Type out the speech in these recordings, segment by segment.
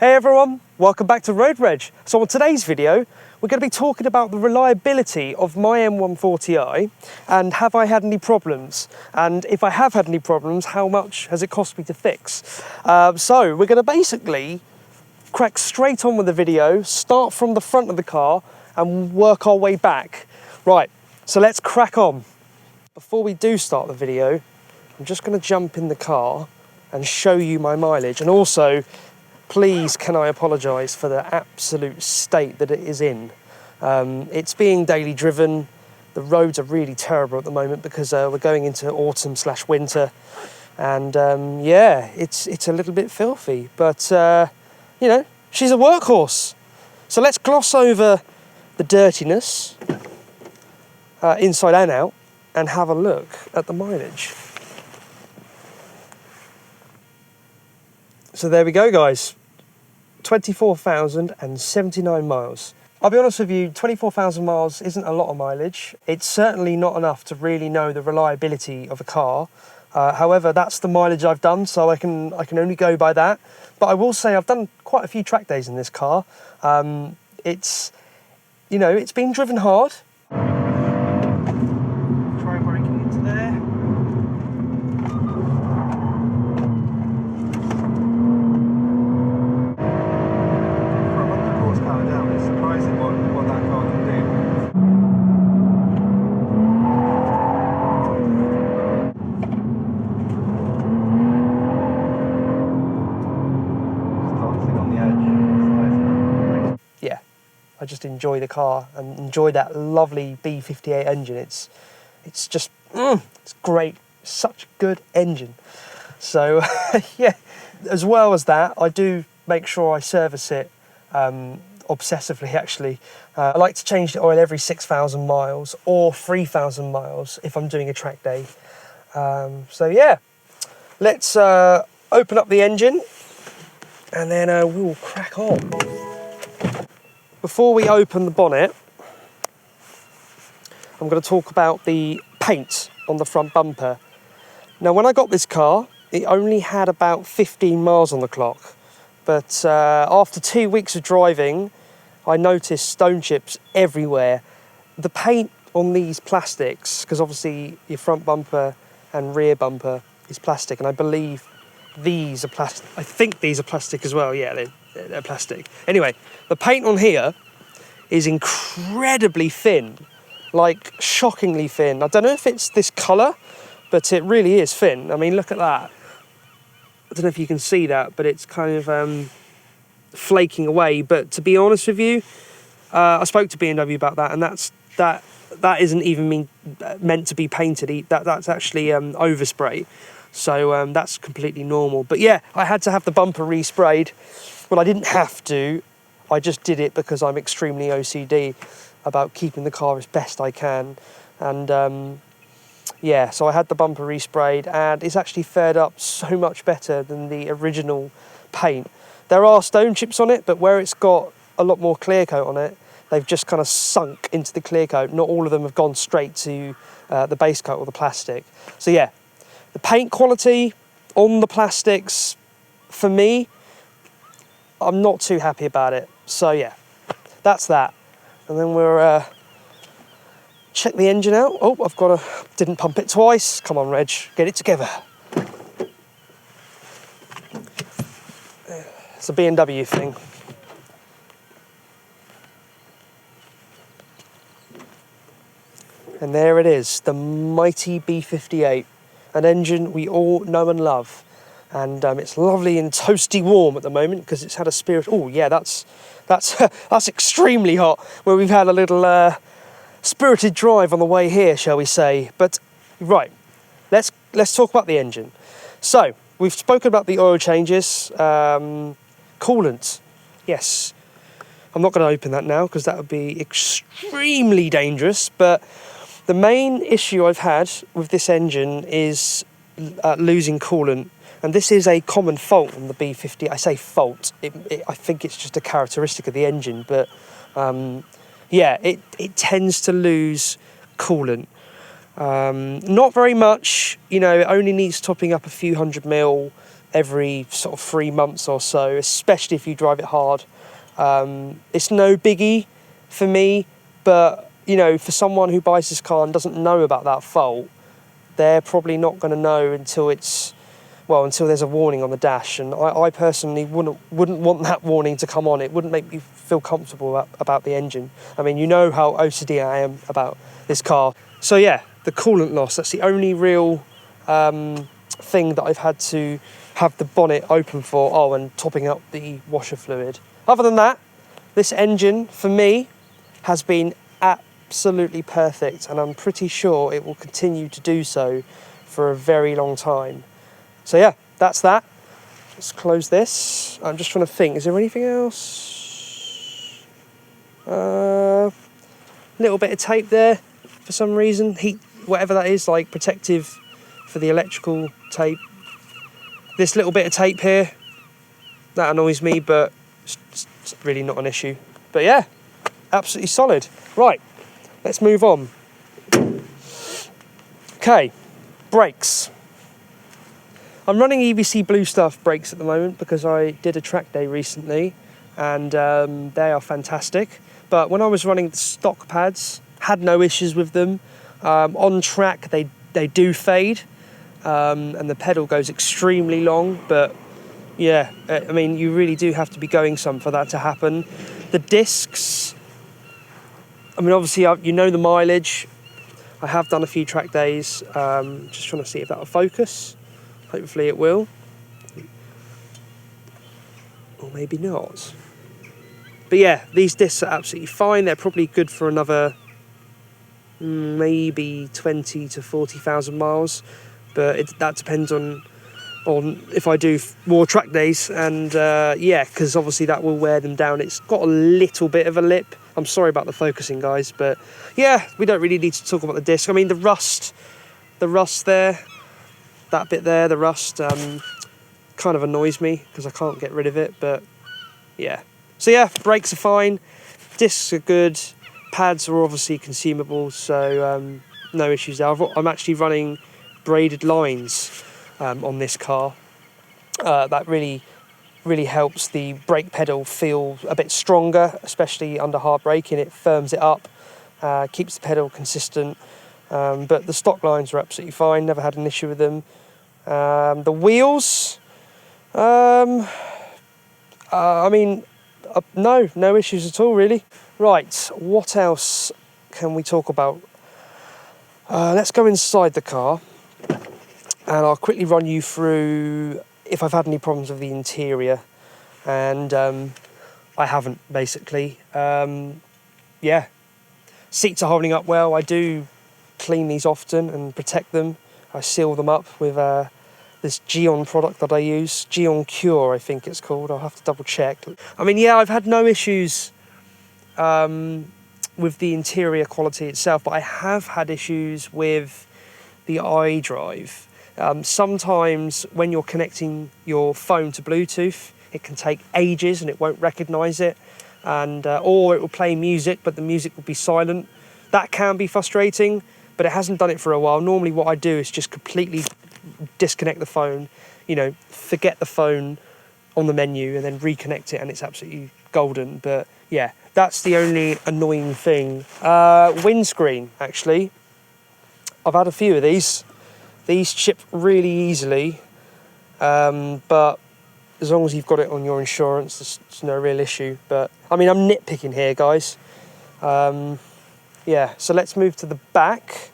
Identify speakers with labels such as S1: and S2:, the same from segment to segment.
S1: Hey everyone, welcome back to Road Reg. So on today's video, we're going to be talking about the reliability of my M140i and have I had any problems? And if I have had any problems, how much has it cost me to fix? So we're going to basically crack straight on with the video, start from the front of the car and work our way back. Right, so let's crack on. Before we do start the video, I'm just going to jump in the car and show you my mileage, and also please can I apologise for the absolute state that it is in. It's being daily driven. The roads are really terrible at the moment because we're going into autumn/winter, and yeah, it's a little bit filthy, but you know, she's a workhorse. So let's gloss over the dirtiness inside and out and have a look at the mileage. So there we go, guys. 24,079 miles. I'll be honest with you, 24,000 miles isn't a lot of mileage. It's certainly not enough to really know the reliability of a car. However, that's the mileage I've done, so I can only go by that. But I will say I've done quite a few track days in this car. It's been driven hard. Try braking into there. I just enjoy the car and enjoy that lovely B58 engine. It's just, it's great. Such a good engine. So yeah, as well as that, I do make sure I service it obsessively actually. I like to change the oil every 6,000 miles or 3,000 miles if I'm doing a track day. So yeah, let's open up the engine and then we'll crack on. Before we open the bonnet, I'm going to talk about the paint on the front bumper. Now, when I got this car, it only had about 15 miles on the clock. But after 2 weeks of driving, I noticed stone chips everywhere. The paint on these plastics, because obviously your front bumper and rear bumper is plastic, and I believe these are plastic. I think these are plastic as well. Yeah, they're plastic. Anyway, the paint on here is incredibly thin, like shockingly thin. I don't know if it's this colour, but it really is thin. I mean, look at that. I don't know if you can see that, but it's kind of flaking away. But to be honest with you, I spoke to BMW about that, and that isn't even meant to be painted. That's actually overspray. So that's completely normal. But yeah, I had to have the bumper resprayed. Well, I didn't have to. I just did it because I'm extremely OCD about keeping the car as best I can. And yeah, so I had the bumper resprayed, and it's actually fared up so much better than the original paint. There are stone chips on it, but where it's got a lot more clear coat on it, they've just kind of sunk into the clear coat. Not all of them have gone straight to the base coat or the plastic. So yeah, the paint quality on the plastics, for me, I'm not too happy about it. So yeah, that's that. And then we'll check the engine out. Oh, didn't pump it twice. Come on, Reg, get it together. It's a BMW thing. And there it is, the mighty B58, an engine we all know and love. And it's lovely and toasty warm at the moment because it's had a spirit. Oh yeah, that's extremely hot. Where we've had a little spirited drive on the way here, shall we say? But right, let's talk about the engine. So we've spoken about the oil changes, coolant. Yes, I'm not going to open that now because that would be extremely dangerous. But the main issue I've had with this engine is losing coolant. And this is a common fault on the B50. I say fault, I think it's just a characteristic of the engine, but yeah, it tends to lose coolant. Not very much, you know, it only needs topping up a few 100 mil, every sort of 3 months or so, especially if you drive it hard. It's no biggie for me, but you know, for someone who buys this car and doesn't know about that fault, they're probably not going to know until there's a warning on the dash. And I personally wouldn't want that warning to come on. It wouldn't make me feel comfortable about the engine. I mean, you know how OCD I am about this car. So yeah, the coolant loss, that's the only real thing that I've had to have the bonnet open for. Oh, and topping up the washer fluid. Other than that, this engine, for me, has been absolutely perfect, and I'm pretty sure it will continue to do so for a very long time. So yeah, that's that. Let's close this. I'm just trying to think, is there anything else? Little bit of tape there for some reason. Heat, whatever that is, like protective for the electrical tape. This little bit of tape here, that annoys me, but it's really not an issue. But yeah, absolutely solid. Right, let's move on. Okay, brakes. I'm running EBC Blue Stuff brakes at the moment because I did a track day recently, and they are fantastic. But when I was running the stock pads, had no issues with them. On track, they do fade, and the pedal goes extremely long. But yeah, I mean, you really do have to be going some for that to happen. The discs, I mean, obviously, you know the mileage. I have done a few track days. Just trying to see if that'll focus. Hopefully it will. Or maybe not. But yeah, these discs are absolutely fine. They're probably good for another maybe 20 to 40,000 miles. But that depends on if I do more track days. And yeah, because obviously that will wear them down. It's got a little bit of a lip. I'm sorry about the focusing, guys. But yeah, we don't really need to talk about the disc. I mean, the rust there, that bit there, the rust kind of annoys me because I can't get rid of it. But yeah. So yeah, brakes are fine. Discs are good. Pads are obviously consumable. So no issues there. I'm actually running braided lines on this car. That really helps the brake pedal feel a bit stronger, especially under hard braking. It firms it up, keeps the pedal consistent. But the stock lines are absolutely fine. Never had an issue with them. The wheels, I mean, no issues at all, really. Right, what else can we talk about? Let's go inside the car, and I'll quickly run you through if I've had any problems with the interior, and I haven't, basically. Yeah, seats are holding up well. I do clean these often and protect them. I seal them up with this Geon product that I use, Geon Cure, I think it's called. I'll have to double check. I mean, yeah, I've had no issues with the interior quality itself, but I have had issues with the iDrive. Sometimes when you're connecting your phone to Bluetooth, it can take ages and it won't recognise it, and or it will play music, but the music will be silent. That can be frustrating, but it hasn't done it for a while. Normally what I do is just completely disconnect the phone, forget the phone on the menu and then reconnect it, and it's absolutely golden. But yeah, that's the only annoying thing. Windscreen, actually. I've had a few of these. These chip really easily, but as long as you've got it on your insurance, there's no real issue. But I mean, I'm nitpicking here, guys. Yeah, so let's move to the back.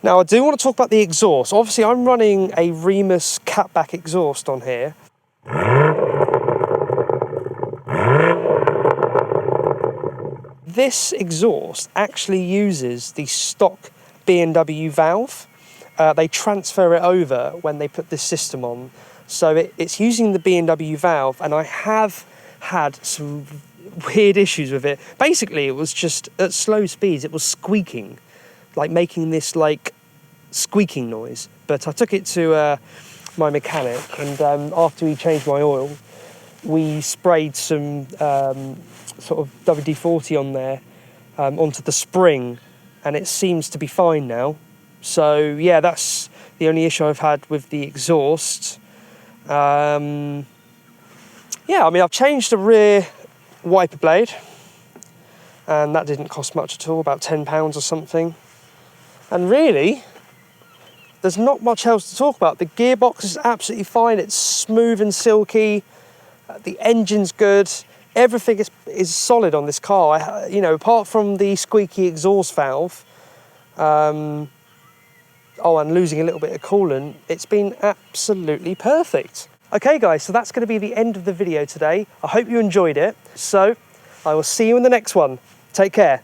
S1: Now, I do want to talk about the exhaust. Obviously, I'm running a Remus catback exhaust on here. This exhaust actually uses the stock BMW valve. They transfer it over when they put this system on. So it's using the BMW valve, and I have had some weird issues with it. Basically, it was just at slow speeds, it was squeaking, like making this like squeaking noise. But I took it to my mechanic, and after he changed my oil, we sprayed some sort of WD-40 on there onto the spring, and it seems to be fine now. So yeah, that's the only issue I've had with the exhaust. Yeah, I mean, I've changed the rear wiper blade, and that didn't cost much at all, about £10 or something. And really, there's not much else to talk about. The gearbox is absolutely fine. It's smooth and silky. The engine's good. Everything is solid on this car. You know, apart from the squeaky exhaust valve, and losing a little bit of coolant, it's been absolutely perfect. Okay guys, so that's going to be the end of the video today. I hope you enjoyed it. So I will see you in the next one. Take care.